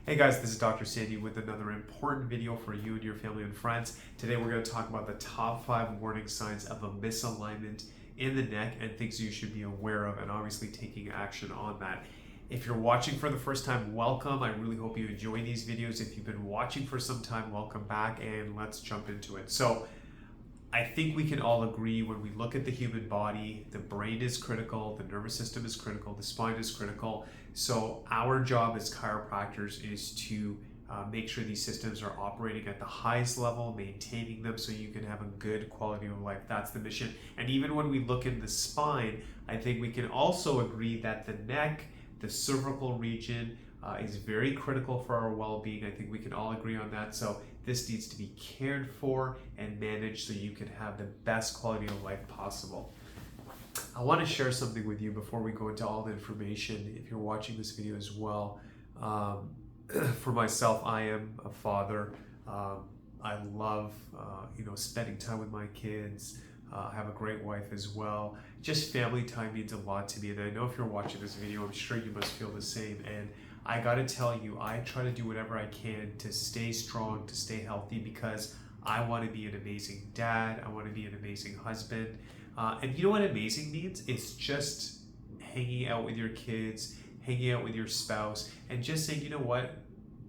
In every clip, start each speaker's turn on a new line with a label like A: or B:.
A: Hey guys, this is Dr. Sandy with another important video for you and your family and friends. Today we're going to talk about the top 5 warning signs of a misalignment in the neck and things you should be aware of and obviously taking action on that. If you're watching for the first time, welcome. I really hope you enjoy these videos. If you've been watching for some time, welcome back and let's jump into it. So I think we can all agree when we look at the human body, the brain is critical, the nervous system is critical, the spine is critical. So our job as chiropractors is to make sure these systems are operating at the highest level, maintaining them so you can have a good quality of life. That's the mission. And even when we look in the spine, I think we can also agree that the neck, the cervical region, is very critical for our well-being. I think we can all agree on that. So this needs to be cared for and managed so you can have the best quality of life possible. I want to share something with you before we go into all the information. If you're watching this video as well, for myself, I am a father. I love spending time with my kids. I have a great wife as well. Just family time means a lot to me, and I know if you're watching this video, I'm sure you must feel the same. And I gotta tell you, I try to do whatever I can to stay strong, to stay healthy, because I want to be an amazing dad. I want to be an amazing husband. And you know what amazing means? It's just hanging out with your kids, hanging out with your spouse, and just saying, you know what?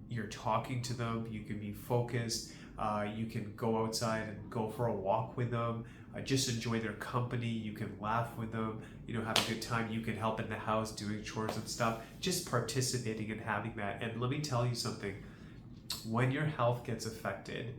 A: You're talking to them, you can be focused, you can go outside and go for a walk with them, just enjoy their company, you can laugh with them, have a good time, you can help in the house doing chores and stuff, just participating and having that. And let me tell you something, when your health gets affected,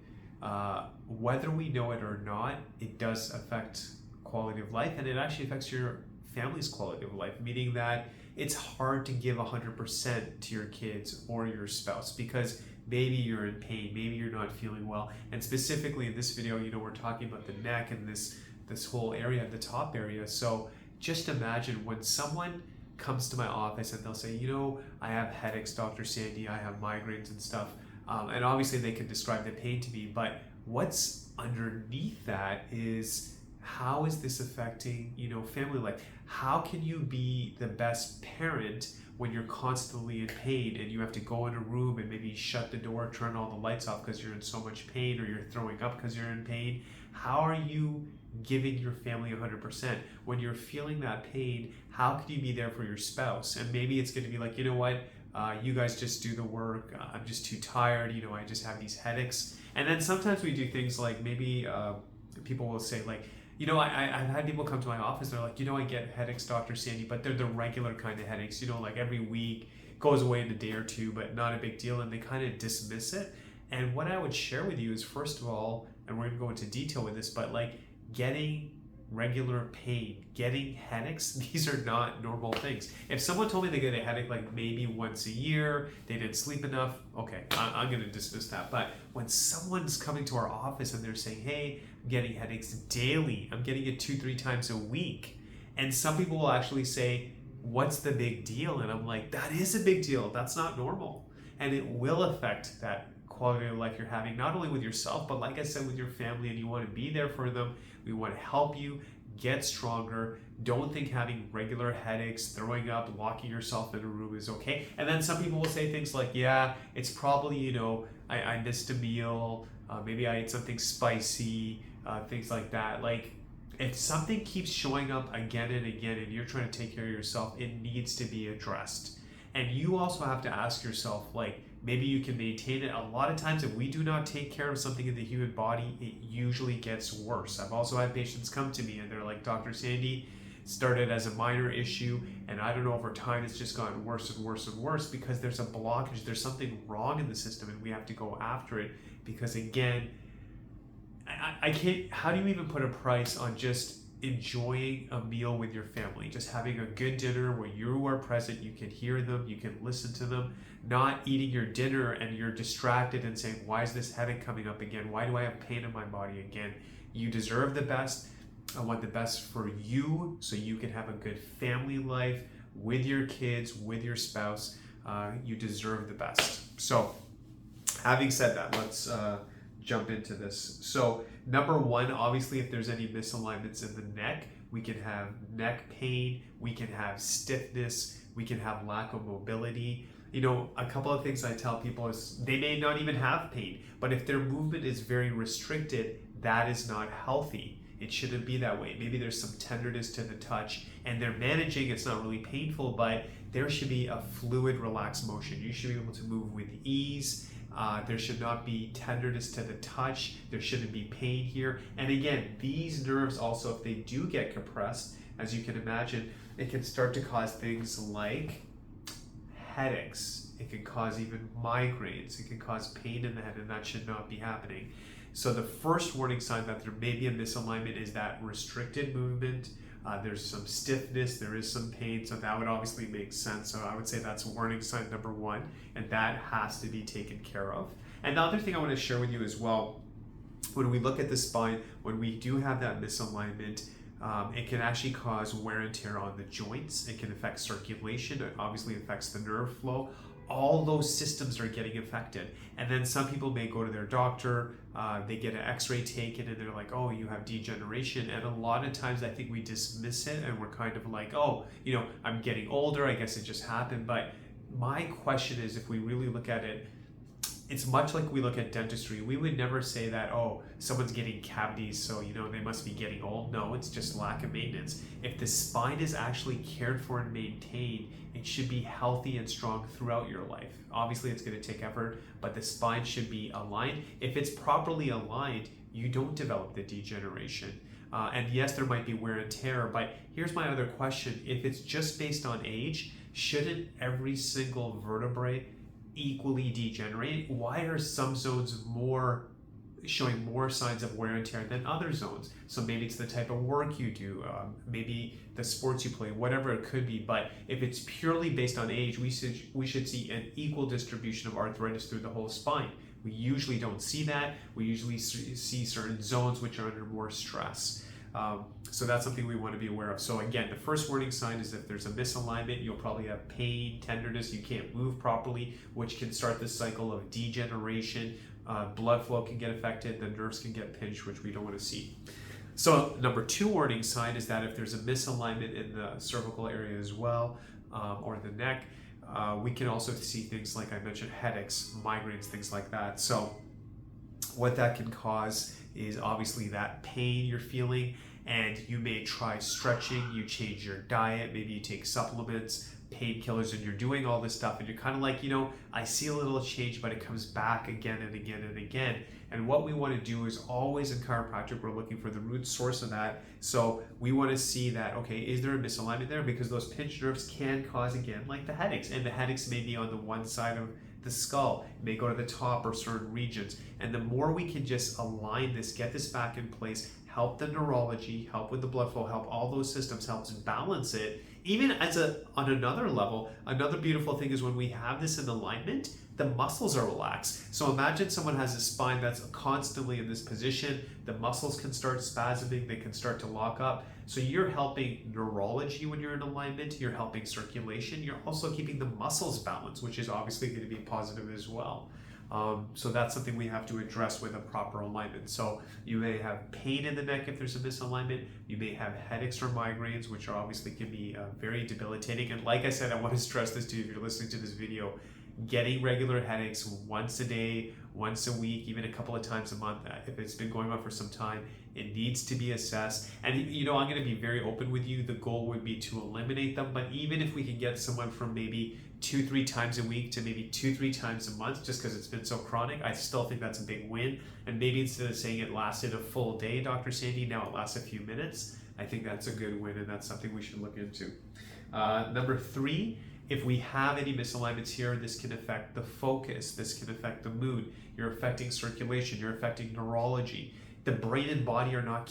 A: whether we know it or not, it does affect quality of life, and it actually affects your family's quality of life, meaning that it's hard to give 100% to your kids or your spouse because maybe you're in pain, maybe you're not feeling well. And specifically in this video, we're talking about the neck and this whole area, the top area. So just imagine when someone comes to my office and they'll say, I have headaches, Dr. Sandy, I have migraines and stuff. And obviously they can describe the pain to me, but what's underneath that is, how is this affecting, family life? How can you be the best parent when you're constantly in pain and you have to go in a room and maybe shut the door, turn all the lights off because you're in so much pain, or you're throwing up because you're in pain? How are you giving your family 100%? When you're feeling that pain, how can you be there for your spouse? And maybe it's going to be like, you know what? You guys just do the work. I'm just too tired. I just have these headaches. And then sometimes we do things like maybe people will say like, I've had people come to my office, they're like, I get headaches, Dr. Sandy, but they're the regular kind of headaches, like every week, goes away in a day or two, but not a big deal, and they kind of dismiss it. And what I would share with you is, first of all, and we're going to go into detail with this, but like getting regular pain, getting headaches, these are not normal things. If someone told me they get a headache like maybe once a year, they didn't sleep enough, okay, I'm going to dismiss that. But when someone's coming to our office and they're saying, hey, I'm getting headaches daily, I'm getting it 2-3 times a week, and some people will actually say, what's the big deal? And I'm like, that is a big deal. That's not normal. And it will affect that quality of life you're having, not only with yourself, but like I said, with your family, and you want to be there for them. We want to help you get stronger. Don't think having regular headaches, throwing up, locking yourself in a room is okay. And then some people will say things like, yeah, it's probably, I missed a meal, maybe I ate something spicy, things like that. Like, if something keeps showing up again and again and you're trying to take care of yourself, it needs to be addressed. And you also have to ask yourself, like, maybe you can maintain it. A lot of times if we do not take care of something in the human body, it usually gets worse. I've also had patients come to me and they're like, Dr. Sandy, started as a minor issue, and I don't know, over time it's just gotten worse and worse and worse because there's a blockage, there's something wrong in the system, and we have to go after it. Because again, I can't, how do you even put a price on just enjoying a meal with your family, just having a good dinner where you are present, you can hear them, you can listen to them, not eating your dinner and you're distracted and saying, why is this headache coming up again? Why do I have pain in my body again? You deserve the best. I want the best for you so you can have a good family life with your kids, with your spouse. You deserve the best. So having said that, let's jump into this. So number one, obviously, if there's any misalignments in the neck, we can have neck pain, we can have stiffness, we can have lack of mobility. A couple of things I tell people is they may not even have pain, but if their movement is very restricted, that is not healthy. It shouldn't be that way. Maybe there's some tenderness to the touch and they're managing, it's not really painful, but there should be a fluid, relaxed motion. You should be able to move with ease. There should not be tenderness to the touch. There shouldn't be pain here. And again, these nerves also, if they do get compressed, as you can imagine, it can start to cause things like headaches. It can cause even migraines. It can cause pain in the head, and that should not be happening. So the first warning sign that there may be a misalignment is that restricted movement. There's some stiffness, there is some pain, so that would obviously make sense. So I would say that's warning sign number one, and that has to be taken care of. And the other thing I want to share with you as well, when we look at the spine, when we do have that misalignment, it can actually cause wear and tear on the joints. It can affect circulation. It obviously affects the nerve flow. All those systems are getting affected. And then some people may go to their doctor, they get an x-ray taken and they're like, oh, you have degeneration. And a lot of times I think we dismiss it and we're kind of like, oh, I'm getting older, I guess it just happened. But my question is, if we really look at it, it's much like we look at dentistry. We would never say that, oh, someone's getting cavities, so they must be getting old. No, it's just lack of maintenance. If the spine is actually cared for and maintained, it should be healthy and strong throughout your life. Obviously, it's going to take effort, but the spine should be aligned. If it's properly aligned, you don't develop the degeneration. And yes, there might be wear and tear, but here's my other question. If it's just based on age, shouldn't every single vertebrae equally degenerate? Why are some zones showing more signs of wear and tear than other zones? So maybe it's the type of work you do, maybe the sports you play, whatever it could be. But if it's purely based on age, we should see an equal distribution of arthritis through the whole spine. We usually don't see that. We usually see certain zones which are under more stress. So that's something we want to be aware of. So again, the first warning sign is if there's a misalignment, you'll probably have pain, tenderness, you can't move properly, which can start the cycle of degeneration. Blood flow can get affected, the nerves can get pinched, which we don't want to see. So number two warning sign is that if there's a misalignment in the cervical area as well, or the neck, we can also see things like I mentioned, headaches, migraines, things like that. So what that can cause is obviously that pain you're feeling, and you may try stretching, you change your diet, maybe you take supplements, painkillers, and you're doing all this stuff and you're kind of like, I see a little change, but it comes back again and again and again. And what we want to do is always in chiropractic, we're looking for the root source of that. So we want to see that, okay, is there a misalignment there? Because those pinched nerves can cause, again, like the headaches, and the headaches may be on the one side of the skull, it may go to the top or certain regions. And the more we can just align this, get this back in place, help the neurology, help with the blood flow, help all those systems, helps balance it. Even on another level, another beautiful thing is when we have this in alignment, the muscles are relaxed. So imagine someone has a spine that's constantly in this position, the muscles can start spasming, they can start to lock up. So you're helping neurology when you're in alignment, you're helping circulation, you're also keeping the muscles balanced, which is obviously going to be positive as well. So that's something we have to address with a proper alignment. So you may have pain in the neck if there's a misalignment. You may have headaches or migraines, which are obviously can be very debilitating. And like I said, I want to stress this to you if you're listening to this video. Getting regular headaches once a day, once a week, even a couple of times a month, if it's been going on for some time, it needs to be assessed. And I'm going to be very open with you. The goal would be to eliminate them, but even if we can get someone from maybe 2-3 times a week to maybe 2-3 times a month, just because it's been so chronic, I still think that's a big win. And maybe instead of saying it lasted a full day, Dr. Sandy, now it lasts a few minutes, I think that's a good win, and that's something we should look into. Number 3, if we have any misalignments here, this can affect the focus, this can affect the mood, you're affecting circulation, you're affecting neurology. The brain and body are not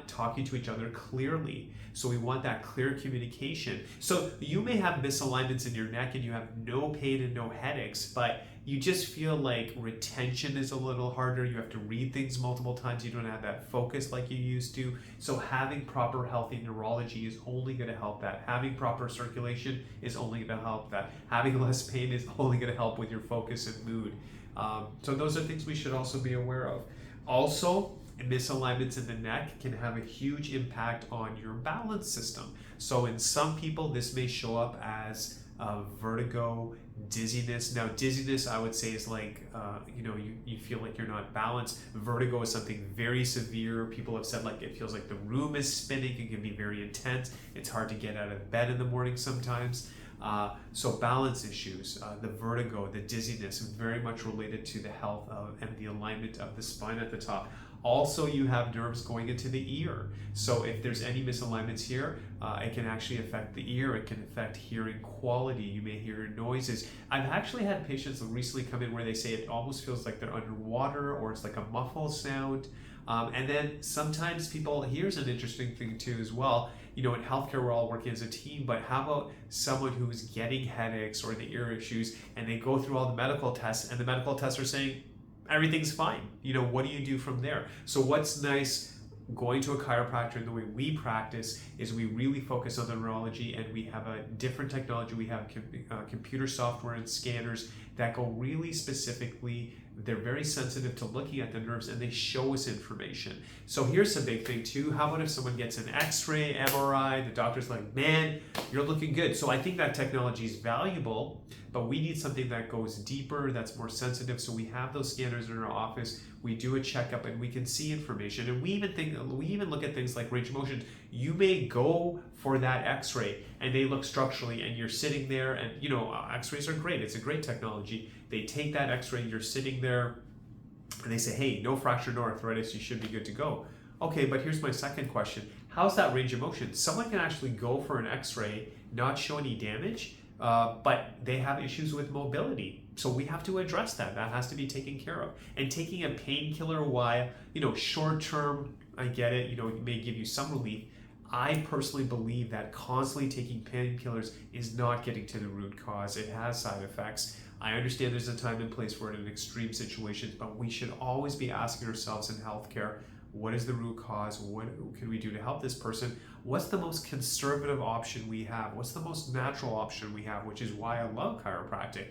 A: talking to each other clearly. So we want that clear communication. So you may have misalignments in your neck and you have no pain and no headaches, but you just feel like retention is a little harder. You have to read things multiple times. You don't have that focus like you used to. So having proper healthy neurology is only going to help that. Having proper circulation is only going to help that. Having less pain is only going to help with your focus and mood. So those are things we should also be aware of. Also, misalignments in the neck can have a huge impact on your balance system. So in some people, this may show up as vertigo, dizziness. Now, dizziness, I would say, is like, you feel like you're not balanced. Vertigo is something very severe. People have said like it feels like the room is spinning. It can be very intense. It's hard to get out of bed in the morning sometimes. So balance issues, the vertigo, the dizziness, very much related to the health and the alignment of the spine at the top. Also, you have nerves going into the ear. So if there's any misalignments here, it can actually affect the ear. It can affect hearing quality. You may hear noises. I've actually had patients recently come in where they say it almost feels like they're underwater, or it's like a muffled sound. And then sometimes people, here's an interesting thing too as well, in healthcare we're all working as a team, but how about someone who's getting headaches or the ear issues, and they go through all the medical tests, and the medical tests are saying everything's fine. What do you do from there? So what's nice going to a chiropractor, the way we practice, is we really focus on the neurology, and we have a different technology. We have computer software and scanners that go really specifically. They're very sensitive to looking at the nerves, and they show us information. So here's a big thing too. How about if someone gets an x-ray, MRI, the doctor's like, man, you're looking good. So I think that technology is valuable, but we need something that goes deeper, that's more sensitive. So we have those scanners in our office. We do a checkup, and we can see information. And we even look at things like range of motion. You may go for that x-ray and they look structurally, and you're sitting there, and x-rays are great. It's a great technology. They take that x-ray, you're sitting there, and they say, hey, no fracture, no arthritis, you should be good to go. Okay, but here's my second question. How's that range of motion? Someone can actually go for an x-ray, not show any damage, but they have issues with mobility. So we have to address that. That has to be taken care of. And taking a painkiller while, short term, I get it, it may give you some relief. I personally believe that constantly taking painkillers is not getting to the root cause. It has side effects. I understand there's a time and place for it in extreme situations, but we should always be asking ourselves in healthcare, what is the root cause? What can we do to help this person? What's the most conservative option we have? What's the most natural option we have? Which is why I love chiropractic.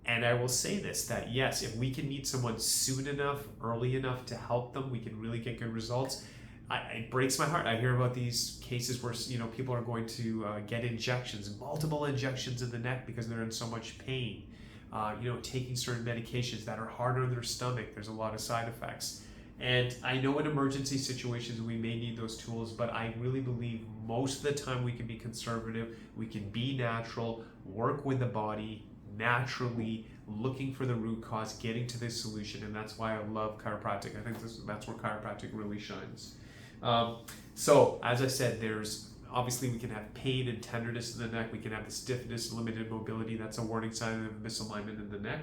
A: And I will say this, that yes, if we can meet someone soon enough, early enough to help them, we can really get good results. It breaks my heart. I hear about these cases where people are going to get injections, multiple injections in the neck because they're in so much pain. Taking certain medications that are harder on their stomach. There's a lot of side effects. And I know in emergency situations we may need those tools, but I really believe most of the time we can be conservative, we can be natural, work with the body naturally, looking for the root cause, getting to this solution, and that's why I love chiropractic. I think that's where chiropractic really shines. So as I said, there's obviously we can have pain and tenderness in the neck. We can have the stiffness, limited mobility. That's a warning sign of misalignment in the neck.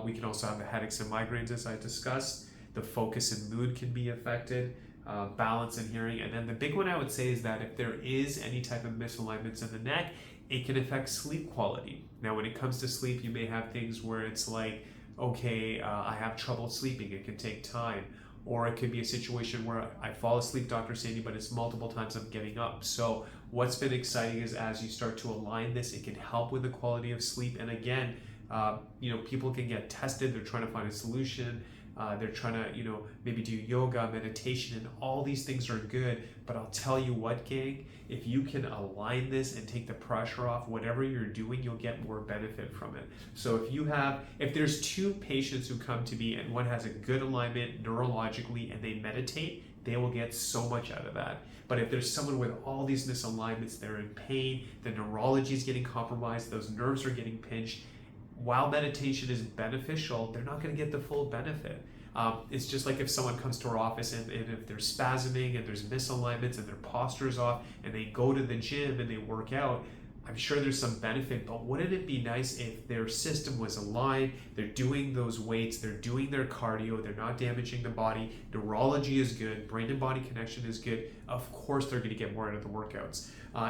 A: We can also have the headaches and migraines, as I discussed. The focus and mood can be affected, balance and hearing. And then the big one I would say is that if there is any type of misalignments in the neck, it can affect sleep quality. Now, when it comes to sleep, you may have things where it's like, okay, I have trouble sleeping. It can take time. Or it could be a situation where I fall asleep, Dr. Sandy, but it's multiple times I'm getting up. So what's been exciting is as you start to align this, it can help with the quality of sleep. And again, people can get tested. They're trying to find a solution. They're trying to, maybe do yoga, meditation, and all these things are good. But I'll tell you what, gang, if you can align this and take the pressure off, whatever you're doing, you'll get more benefit from it. So if there's two patients who come to me and one has a good alignment neurologically and they meditate, they will get so much out of that. But if there's someone with all these misalignments, they're in pain, the neurology is getting compromised, those nerves are getting pinched, while meditation is beneficial, they're not going to get the full benefit. It's just like if someone comes to our office and if they're spasming and there's misalignments and their posture is off and they go to the gym and they work out, I'm sure there's some benefit, but wouldn't it be nice if their system was aligned, they're doing those weights, they're doing their cardio, they're not damaging the body, neurology is good, brain and body connection is good, of course they're going to get more out of the workouts.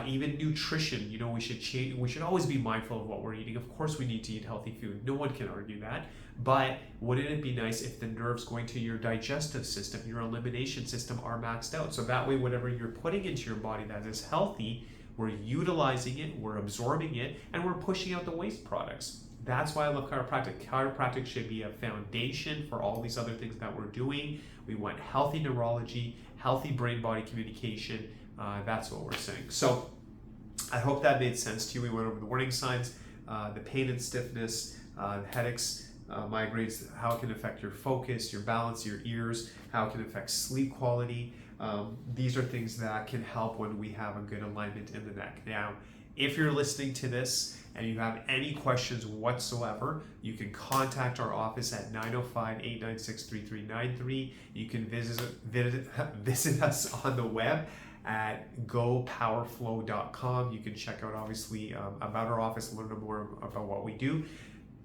A: Even nutrition, we should change. We should always be mindful of what we're eating. Of course we need to eat healthy food. No one can argue that. But wouldn't it be nice if the nerves going to your digestive system, your elimination system are maxed out? So that way, whatever you're putting into your body that is healthy, we're utilizing it, we're absorbing it, and we're pushing out the waste products. That's why I love chiropractic. Chiropractic should be a foundation for all these other things that we're doing. We want healthy neurology, healthy brain-body communication. That's what we're saying. So I hope that made sense to you. We went over the warning signs, the pain and stiffness, headaches, migraines, how it can affect your focus, your balance, your ears, how it can affect sleep quality. These are things that can help when we have a good alignment in the neck. Now, if you're listening to this and you have any questions whatsoever, you can contact our office at 905-896-3393. You can visit us on the web at gopowerflow.com. You can check out, obviously, about our office, learn more about what we do.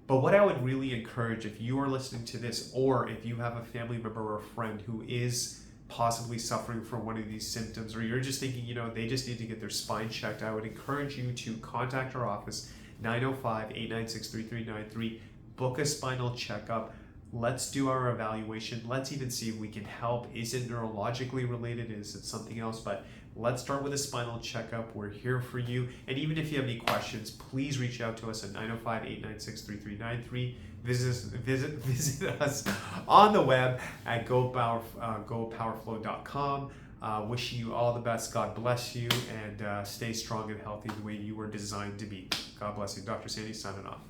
A: But what I would really encourage, if you are listening to this, or if you have a family member or a friend who is possibly suffering from one of these symptoms, or you're just thinking, they just need to get their spine checked, I would encourage you to contact our office, 905-896-3393, book a spinal checkup. Let's do our evaluation. Let's even see if we can help. Is it neurologically related? Is it something else? But let's start with a spinal checkup. We're here for you. And even if you have any questions, please reach out to us at 905-896-3393. Visit us on the web at gopowerflow.com. Wishing you all the best. God bless you, and stay strong and healthy the way you were designed to be. God bless you. Dr. Sandy signing off.